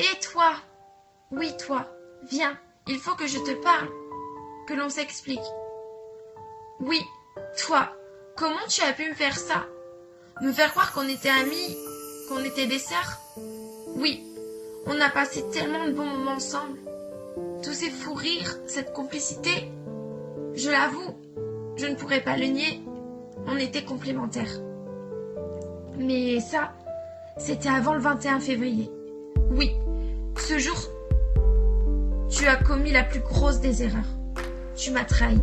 Et toi? Oui, toi, viens, il faut que je te parle, que l'on s'explique. Oui, toi, comment tu as pu me faire ça? Me faire croire qu'on était amis, qu'on était des sœurs? Oui, on a passé tellement de bons moments ensemble. Tous ces fous rires, cette complicité, je l'avoue, je ne pourrais pas le nier, on était complémentaires. Mais ça, c'était avant le 21 février. Oui, ce jour, tu as commis la plus grosse des erreurs. Tu m'as trahi.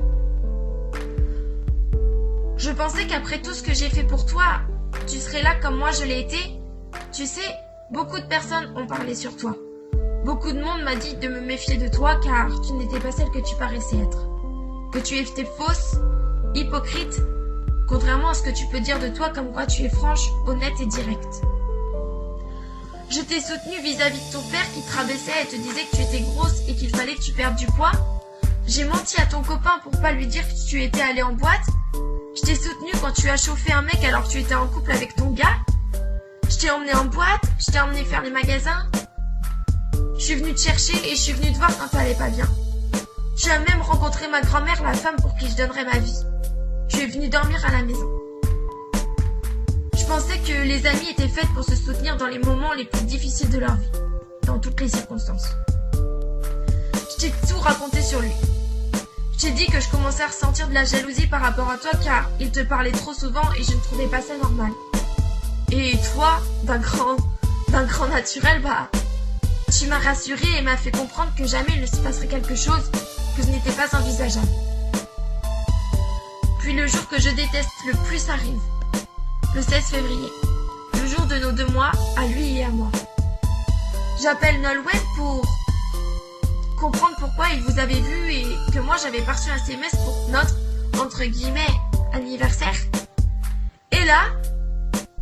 Je pensais qu'après tout ce que j'ai fait pour toi, tu serais là comme moi je l'ai été. Tu sais, beaucoup de personnes ont parlé sur toi. Beaucoup de monde m'a dit de me méfier de toi car tu n'étais pas celle que tu paraissais être. Que tu étais fausse, hypocrite, contrairement à ce que tu peux dire de toi comme quoi tu es franche, honnête et directe. Je t'ai soutenue vis-à-vis de ton père qui te rabaissait et te disait que tu étais grosse et qu'il fallait que tu perdes du poids. J'ai menti à ton copain pour pas lui dire que tu étais allée en boîte. Je t'ai soutenue quand tu as chauffé un mec alors que tu étais en couple avec ton gars. Je t'ai emmené en boîte, je t'ai emmené faire les magasins. Je suis venue te chercher et je suis venue te voir quand t'allais pas bien. Tu as même rencontré ma grand-mère, la femme pour qui je donnerais ma vie. Je suis venue dormir à la maison. Je pensais que les amis étaient faites pour se soutenir dans les moments les plus difficiles de leur vie, dans toutes les circonstances. Je t'ai tout raconté sur lui. Je t'ai dit que je commençais à ressentir de la jalousie par rapport à toi car il te parlait trop souvent et je ne trouvais pas ça normal. Et toi, d'un grand naturel, tu m'as rassurée et m'as fait comprendre que jamais il ne se passerait quelque chose, que ce n'était pas envisageable. Puis le jour que je déteste le plus arrive. Le 16 février, le jour de nos 2 mois, à lui et à moi. J'appelle Nolwenn pour comprendre pourquoi il vous avait vu et que moi j'avais pas reçu un SMS pour notre, entre guillemets, anniversaire. Et là,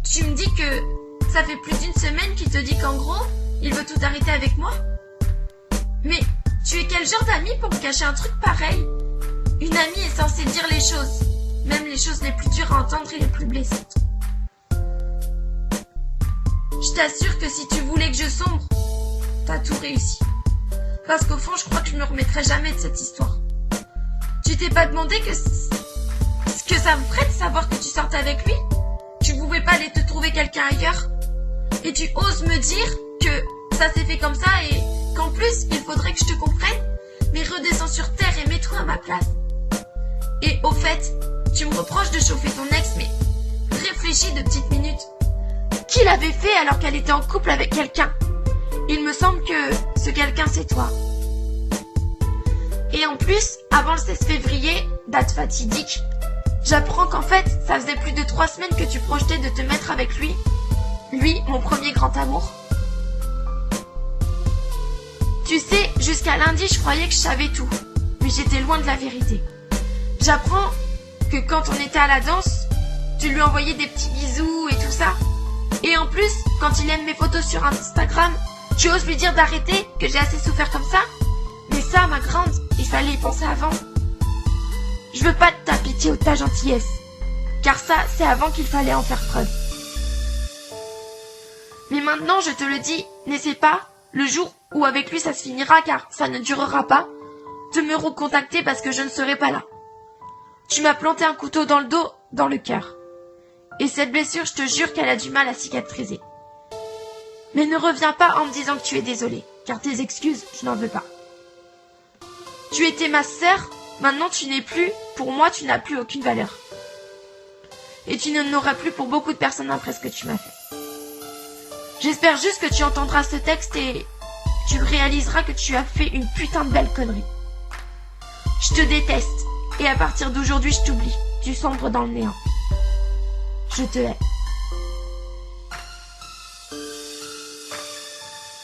tu me dis que ça fait plus d'1 semaine qu'il te dit qu'en gros, il veut tout arrêter avec moi. Mais tu es quel genre d'ami pour me cacher un truc pareil? Une amie est censée dire les choses, même les choses les plus dures à entendre et les plus blessantes. Je t'assure que si tu voulais que je sombre, t'as tout réussi. Parce qu'au fond, je crois que je me remettrai jamais de cette histoire. Tu t'es pas demandé ce que ça me ferait de savoir que tu sortais avec lui? Tu pouvais pas aller te trouver quelqu'un ailleurs? Et tu oses me dire que ça s'est fait comme ça et qu'en plus, il faudrait que je te comprenne? Mais redescends sur terre et mets-toi à ma place. Et au fait, tu me reproches de chauffer ton ex, mais réfléchis 2 petites minutes. Qui l'avait fait alors qu'elle était en couple avec quelqu'un? Il me semble que ce quelqu'un c'est toi. Et en plus, avant le 16 février, date fatidique, j'apprends qu'en fait, ça faisait plus de 3 semaines que tu projetais de te mettre avec lui. Lui, mon premier grand amour. Tu sais, jusqu'à lundi, je croyais que je savais tout, mais j'étais loin de la vérité. J'apprends que quand on était à la danse, tu lui envoyais des petits bisous et tout ça. Et en plus, quand il aime mes photos sur Instagram, tu oses lui dire d'arrêter, que j'ai assez souffert comme ça? Mais ça, ma grande, il fallait y penser avant. Je veux pas de ta pitié ou de ta gentillesse, car ça, c'est avant qu'il fallait en faire preuve. Mais maintenant, je te le dis, n'essaie pas, le jour où avec lui ça se finira, car ça ne durera pas, de me recontacter parce que je ne serai pas là. Tu m'as planté un couteau dans le dos, dans le cœur. Et cette blessure, je te jure qu'elle a du mal à cicatriser. Mais ne reviens pas en me disant que tu es désolée, car tes excuses, je n'en veux pas. Tu étais ma sœur, maintenant tu n'es plus, pour moi tu n'as plus aucune valeur. Et tu ne l'auras plus pour beaucoup de personnes après ce que tu m'as fait. J'espère juste que tu entendras ce texte et tu réaliseras que tu as fait une putain de belle connerie. Je te déteste, et à partir d'aujourd'hui je t'oublie, tu sombres dans le néant. Je te hais.